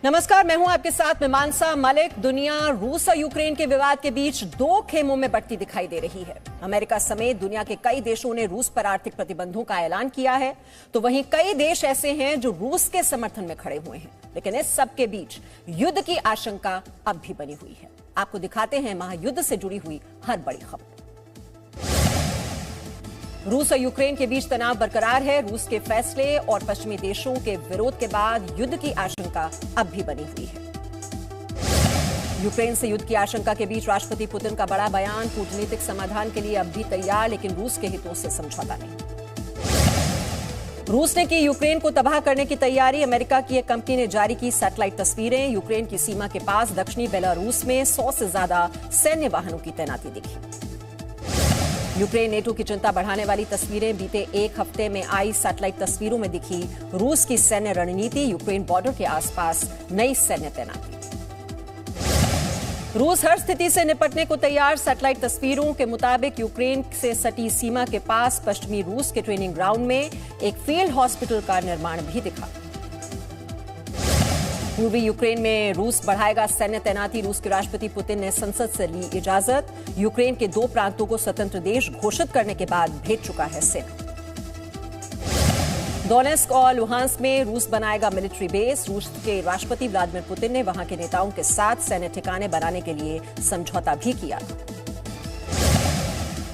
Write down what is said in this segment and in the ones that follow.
नमस्कार, मैं हूं आपके साथ मीमांसा मलिक। दुनिया रूस और यूक्रेन के विवाद के बीच दो खेमों में बंटती दिखाई दे रही है। अमेरिका समेत दुनिया के कई देशों ने रूस पर आर्थिक प्रतिबंधों का ऐलान किया है, तो वहीं कई देश ऐसे हैं जो रूस के समर्थन में खड़े हुए हैं। लेकिन इस सब के बीच युद्ध की आशंका अब भी बनी हुई है। आपको दिखाते हैं महायुद्ध से जुड़ी हुई हर बड़ी खबर। रूस और यूक्रेन के बीच तनाव बरकरार है। रूस के फैसले और पश्चिमी देशों के विरोध के बाद युद्ध की आशंका अब भी बनी हुई है। यूक्रेन से युद्ध की आशंका के बीच राष्ट्रपति पुतिन का बड़ा बयान, कूटनीतिक समाधान के लिए अब भी तैयार, लेकिन रूस के हितों से समझौता नहीं। रूस ने की यूक्रेन को तबाह करने की तैयारी। अमेरिका की एक कंपनी ने जारी की सैटेलाइट तस्वीरें। यूक्रेन की सीमा के पास दक्षिणी बेलारूस में 100 से ज्यादा सैन्य वाहनों की तैनाती दिखी। यूक्रेन नेटो की चिंता बढ़ाने वाली तस्वीरें। बीते एक हफ्ते में आई सैटेलाइट तस्वीरों में दिखी रूस की सैन्य रणनीति। यूक्रेन बॉर्डर के आसपास नई सैन्य तैनाती। रूस हर स्थिति से निपटने को तैयार। सैटेलाइट तस्वीरों के मुताबिक यूक्रेन से सटी सीमा के पास पश्चिमी रूस के ट्रेनिंग ग्राउंड में एक फील्ड हॉस्पिटल का निर्माण भी दिखा। पूर्वी यूक्रेन में रूस बढ़ाएगा सैन्य तैनाती। रूस के राष्ट्रपति पुतिन ने संसद से ली इजाजत। यूक्रेन के 2 प्रांतों को स्वतंत्र देश घोषित करने के बाद भेज चुका है सेना। डोनेस्क और लुहांस्क में रूस बनाएगा मिलिट्री बेस। रूस के राष्ट्रपति व्लादिमीर पुतिन ने वहां के नेताओं के साथ सैन्य ठिकाने बनाने के लिए समझौता भी किया।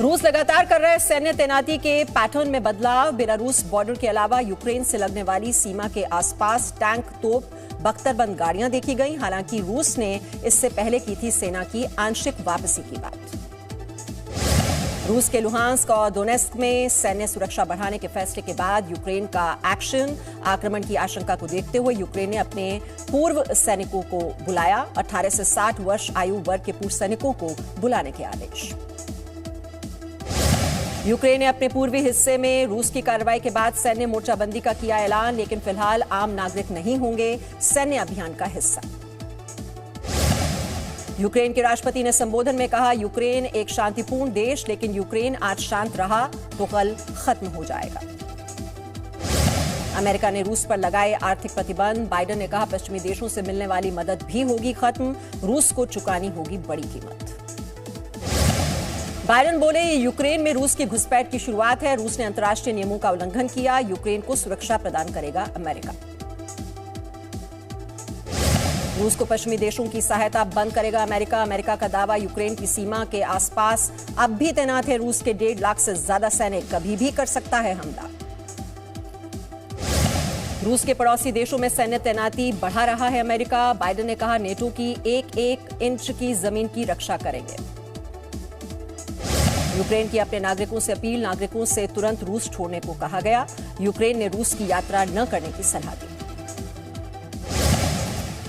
रूस लगातार कर रहा है सैन्य तैनाती के पैटर्न में बदलाव। बेलारूस बॉर्डर के अलावा यूक्रेन से लगने वाली सीमा के आसपास टैंक, तोप, बख्तरबंद गाड़ियां देखी गई। हालांकि रूस ने इससे पहले की थी सेना की आंशिक वापसी की बात। रूस के लुहांस्क और डोनेस्क में सैन्य सुरक्षा बढ़ाने के फैसले के बाद यूक्रेन का एक्शन। आक्रमण की आशंका को देखते हुए यूक्रेन ने अपने पूर्व सैनिकों को बुलाया। 18 से 60 वर्ष आयु वर्ग के पूर्व सैनिकों को बुलाने के आदेश। यूक्रेन ने अपने पूर्वी हिस्से में रूस की कार्रवाई के बाद सैन्य मोर्चाबंदी का किया ऐलान, लेकिन फिलहाल आम नागरिक नहीं होंगे सैन्य अभियान का हिस्सा। यूक्रेन के राष्ट्रपति ने संबोधन में कहा, यूक्रेन एक शांतिपूर्ण देश, लेकिन यूक्रेन आज शांत रहा तो कल खत्म हो जाएगा। अमेरिका ने रूस पर लगाए आर्थिक प्रतिबंध। बाइडेन ने कहा, पश्चिमी देशों से मिलने वाली मदद भी होगी खत्म, रूस को चुकानी होगी बड़ी कीमत। बाइडेन बोले, यूक्रेन में रूस की घुसपैठ की शुरुआत है। रूस ने अंतर्राष्ट्रीय नियमों का उल्लंघन किया। यूक्रेन को सुरक्षा प्रदान करेगा अमेरिका। रूस को पश्चिमी देशों की सहायता बंद करेगा अमेरिका। अमेरिका का दावा, यूक्रेन की सीमा के आसपास अब भी तैनात है रूस के 1.5 लाख से ज्यादा सैनिक, कभी भी कर सकता है हमला। रूस के पड़ोसी देशों में सैन्य तैनाती बढ़ा रहा है अमेरिका। बाइडेन ने कहा, नेटो की एक इंच की जमीन की रक्षा करेंगे। यूक्रेन की अपने नागरिकों से अपील, नागरिकों से तुरंत रूस छोड़ने को कहा गया। यूक्रेन ने रूस की यात्रा न करने की सलाह दी।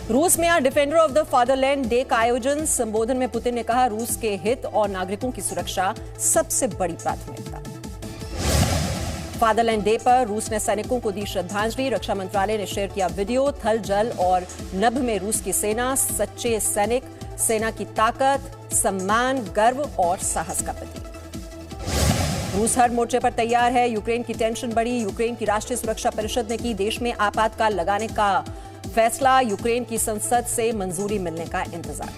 रूस में आज defender of the fatherland day का आयोजन। संबोधन में पुतिन ने कहा, रूस के हित और नागरिकों की सुरक्षा सबसे बड़ी प्राथमिकता। फादरलैंड डे पर रूस ने सैनिकों को दी श्रद्धांजलि। रक्षा मंत्रालय ने शेयर किया वीडियो। थल, जल और नभ में रूस की सेना, सच्चे सैनिक, सेना की ताकत, सम्मान, गर्व और साहस का प्रतीक। रूस हर मोर्चे पर तैयार है। यूक्रेन की टेंशन बढ़ी। यूक्रेन की राष्ट्रीय सुरक्षा परिषद ने की देश में आपातकाल लगाने का फैसला। यूक्रेन की संसद से मंजूरी मिलने का इंतजार।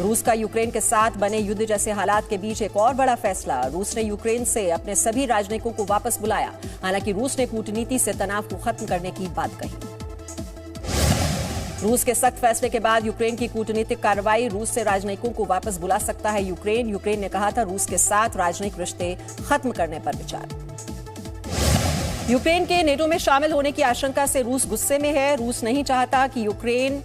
रूस का यूक्रेन के साथ बने युद्ध जैसे हालात के बीच एक और बड़ा फैसला। रूस ने यूक्रेन से अपने सभी राजनयिकों को वापस बुलाया। हालांकि रूस ने कूटनीति से तनाव को खत्म करने की बात कही। रूस के सख्त फैसले के बाद यूक्रेन की कूटनीतिक कार्रवाई। रूस से राजनयिकों को वापस बुला सकता है यूक्रेन। यूक्रेन ने कहा था, रूस के साथ राजनयिक रिश्ते खत्म करने पर विचार। यूक्रेन के नेटो में शामिल होने की आशंका से रूस गुस्से में है। रूस नहीं चाहता कि यूक्रेन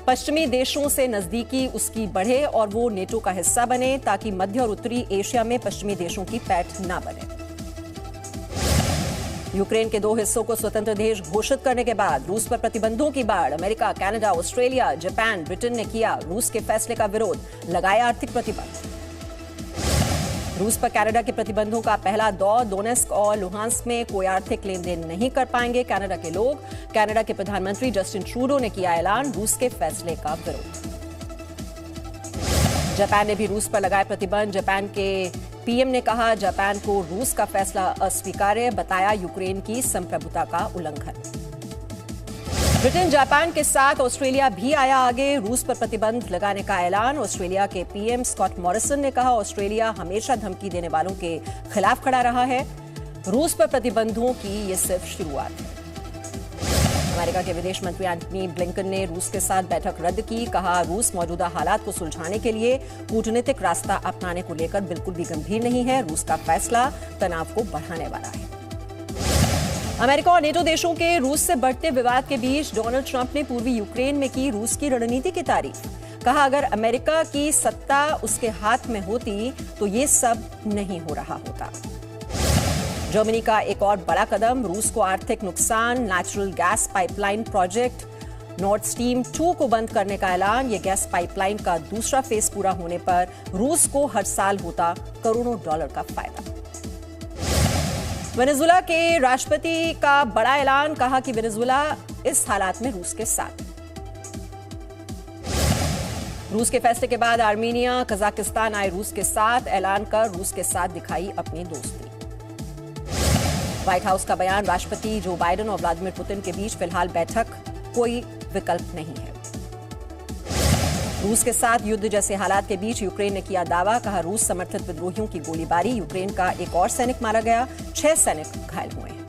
पश्चिमी देशों से नजदीकी उसकी बढ़े और वो नेटो का हिस्सा बने, ताकि मध्य और उत्तरी एशिया में पश्चिमी देशों की पैठ न बने। यूक्रेन के 2 हिस्सों को स्वतंत्र देश घोषित करने के बाद रूस पर प्रतिबंधों की बाढ़। America, Canada, Australia, Japan, Britain ने किया रूस के फैसले का विरोध, लगाए आर्थिक प्रतिबंध। रूस पर कनाडा के प्रतिबंधों का पहला दौर। डोनेस्क और लुहांस्क में कोई आर्थिक लेन देन नहीं कर पाएंगे कनाडा के लोग। कनाडा के प्रधानमंत्री जस्टिन ट्रूडो ने किया ऐलान रूस के फैसले का विरोध। जापान ने भी रूस पर लगाए प्रतिबंध। जापान के पीएम ने कहा, जापान को रूस का फैसला अस्वीकार्य बताया, यूक्रेन की संप्रभुता का उल्लंघन। ब्रिटेन जापान के साथ ऑस्ट्रेलिया भी आया आगे, रूस पर प्रतिबंध लगाने का ऐलान। ऑस्ट्रेलिया के पीएम स्कॉट मॉरिसन ने कहा, ऑस्ट्रेलिया हमेशा धमकी देने वालों के खिलाफ खड़ा रहा है। रूस पर प्रतिबंधों की ये सिर्फ शुरुआत है। अमेरिका के विदेश मंत्री एंटनी ब्लिंकन ने रूस के साथ बैठक रद्द की। कहा, रूस मौजूदा हालात को सुलझाने के लिए कूटनीतिक रास्ता अपनाने को लेकर बिल्कुल भी गंभीर नहीं है। रूस का फैसला तनाव को बढ़ाने वाला है। अमेरिका और नेटो देशों के रूस से बढ़ते विवाद के बीच डोनाल्ड ट्रंप ने पूर्वी यूक्रेन में की रूस की रणनीति की तारीफ। कहा, अगर अमेरिका की सत्ता उसके हाथ में होती तो ये सब नहीं हो रहा होता। जर्मनी का एक और बड़ा कदम, रूस को आर्थिक नुकसान। Natural gas pipeline project Nord stream 2 को बंद करने का ऐलान। यह गैस पाइपलाइन का दूसरा फेज पूरा होने पर रूस को हर साल होता करोड़ों डॉलर का फायदा। वेनेजुएला के राष्ट्रपति का बड़ा ऐलान। कहा कि वेनेजुएला इस हालात में रूस के साथ। रूस के फैसले के बाद आर्मीनिया, कजाकिस्तान आए रूस के साथ। ऐलान कर रूस के साथ दिखाई अपनी दोस्ती। व्हाइट हाउस का बयान, राष्ट्रपति जो बाइडेन और व्लादिमीर पुतिन के बीच फिलहाल बैठक कोई विकल्प नहीं है। रूस के साथ युद्ध जैसे हालात के बीच यूक्रेन ने किया दावा। कहा, रूस समर्थित विद्रोहियों की गोलीबारी, यूक्रेन का एक और सैनिक मारा गया, 6 सैनिक घायल हुए हैं।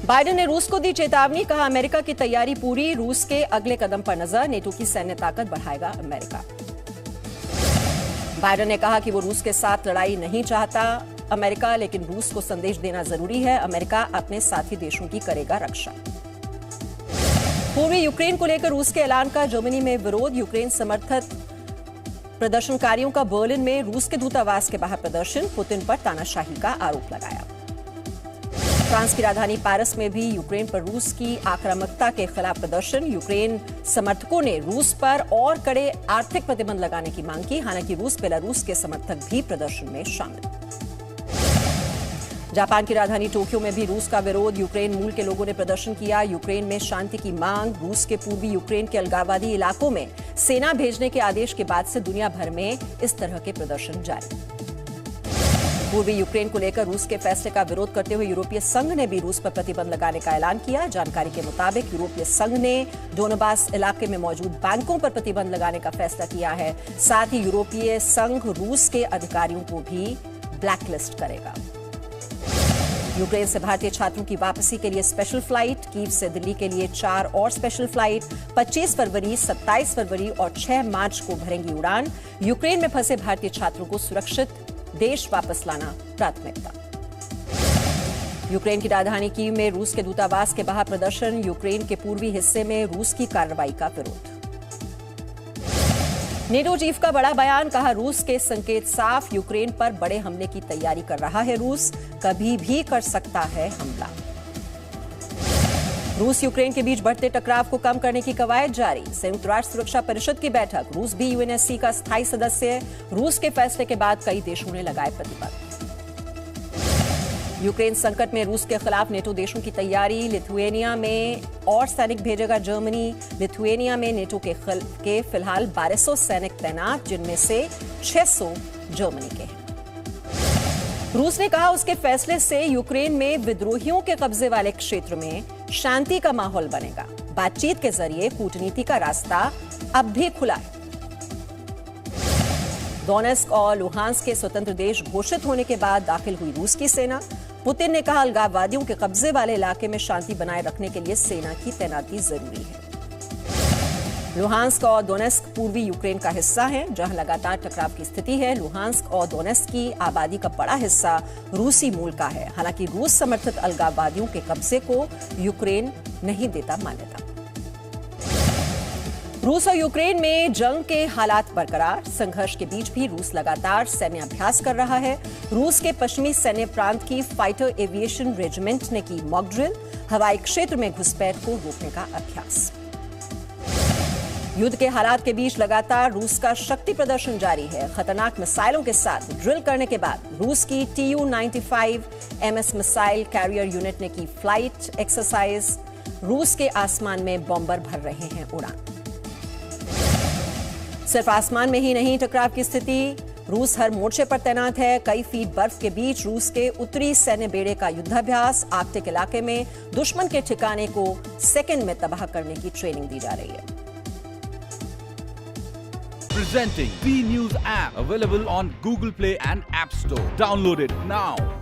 बाइडेन ने रूस को दी चेतावनी। कहा, अमेरिका की तैयारी पूरी, रूस के अगले कदम पर नजर, नेटो की सैन्य ताकत बढ़ाएगा अमेरिका। बाइडेन ने कहा कि वो रूस के साथ लड़ाई नहीं चाहता अमेरिका, लेकिन रूस को संदेश देना जरूरी है, अमेरिका अपने साथी देशों की करेगा रक्षा। पूर्वी यूक्रेन को लेकर रूस के ऐलान का जर्मनी में विरोध। यूक्रेन समर्थक प्रदर्शनकारियों का बर्लिन में रूस के दूतावास के बाहर प्रदर्शन। पुतिन पर तानाशाही का आरोप लगाया। फ्रांस की राजधानी पेरिस में भी यूक्रेन पर रूस की आक्रामकता के खिलाफ प्रदर्शन। यूक्रेन समर्थकों ने रूस पर और कड़े आर्थिक प्रतिबंध लगाने की मांग की। हालांकि रूस बेलारूस के समर्थक भी प्रदर्शन में शामिल। जापान की राजधानी टोक्यो में भी रूस का विरोध। यूक्रेन मूल के लोगों ने प्रदर्शन किया। यूक्रेन में शांति की मांग। रूस के पूर्वी यूक्रेन के अलगाववादी इलाकों में सेना भेजने के आदेश के बाद से दुनिया भर में इस तरह के प्रदर्शन जारी। पूर्वी यूक्रेन को लेकर रूस के फैसले का विरोध करते हुए यूरोपीय संघ ने भी रूस पर प्रतिबंध लगाने का ऐलान किया। जानकारी के मुताबिक यूरोपीय संघ ने डोनबास इलाके में मौजूद बैंकों पर प्रतिबंध लगाने का फैसला किया है। साथ ही यूरोपीय संघ रूस के अधिकारियों को भी ब्लैकलिस्ट करेगा। यूक्रेन से भारतीय छात्रों की वापसी के लिए स्पेशल फ्लाइट। कीव से दिल्ली के लिए 4 और स्पेशल फ्लाइट 25 फरवरी, 27 फरवरी और 6 मार्च को भरेंगी उड़ान। यूक्रेन में फंसे भारतीय छात्रों को सुरक्षित देश वापस लाना प्राथमिकता। यूक्रेन की राजधानी कीव में रूस के दूतावास के बाहर प्रदर्शन। यूक्रेन के पूर्वी हिस्से में रूस की कार्रवाई का विरोध। नेटो चीफ का बड़ा बयान। कहा, रूस के संकेत साफ, यूक्रेन पर बड़े हमले की तैयारी कर रहा है रूस, कभी भी कर सकता है हमला। रूस यूक्रेन के बीच बढ़ते टकराव को कम करने की कवायद जारी। संयुक्त राष्ट्र सुरक्षा परिषद की बैठक। रूस भी यूएनएससी का स्थायी सदस्य। रूस के फैसले के बाद कई देशों ने लगाए प्रतिबंध। यूक्रेन संकट में रूस के खिलाफ नेटो देशों की तैयारी। लिथुएनिया में और सैनिक भेजेगा जर्मनी। लिथुएनिया में नेटो के फिलहाल 1200 सैनिक तैनात, जिनमें से 600 जर्मनी के हैं। रूस ने कहा, उसके फैसले से यूक्रेन में विद्रोहियों के कब्जे वाले क्षेत्र में शांति का माहौल बनेगा। बातचीत के जरिए कूटनीति का रास्ता अब भी खुला है। डोनेस्क और लुहांस्क के स्वतंत्र देश घोषित होने के बाद दाखिल हुई रूस की सेना। पुतिन ने कहा, अलगाववादियों के कब्जे वाले इलाके में शांति बनाए रखने के लिए सेना की तैनाती जरूरी है। लुहांस्क और डोनेस्क पूर्वी यूक्रेन का हिस्सा है, जहां लगातार टकराव की स्थिति है। लुहांस्क और डोनेस्क की आबादी का बड़ा हिस्सा रूसी मूल का है। हालांकि रूस समर्थित अलगाववादियों के कब्जे को यूक्रेन नहीं देता मान्यता। रूस और यूक्रेन में जंग के हालात बरकरार। संघर्ष के बीच भी रूस लगातार सैन्य अभ्यास कर रहा है। रूस के पश्चिमी सैन्य प्रांत की फाइटर एविएशन रेजिमेंट ने की मॉक ड्रिल। हवाई क्षेत्र में घुसपैठ को रोकने का अभ्यास। युद्ध के हालात के बीच लगातार रूस का शक्ति प्रदर्शन जारी है। खतरनाक मिसाइलों के साथ ड्रिल करने के बाद रूस की Tu-95 MS missile career unit ने की फ्लाइट एक्सरसाइज। रूस के आसमान में बॉम्बर भर रहे हैं उड़ान। सिर्फ आसमान में ही नहीं टकराव की स्थिति, रूस हर मोर्चे पर तैनात है। कई फीट बर्फ के बीच रूस के उत्तरी सैन्य बेड़े का युद्धाभ्यास। आर्कटिक इलाके में दुश्मन के ठिकाने को सेकंड में तबाह करने की ट्रेनिंग दी जा रही है। Presenting B News app, available on Google Play and App Store. Download it now.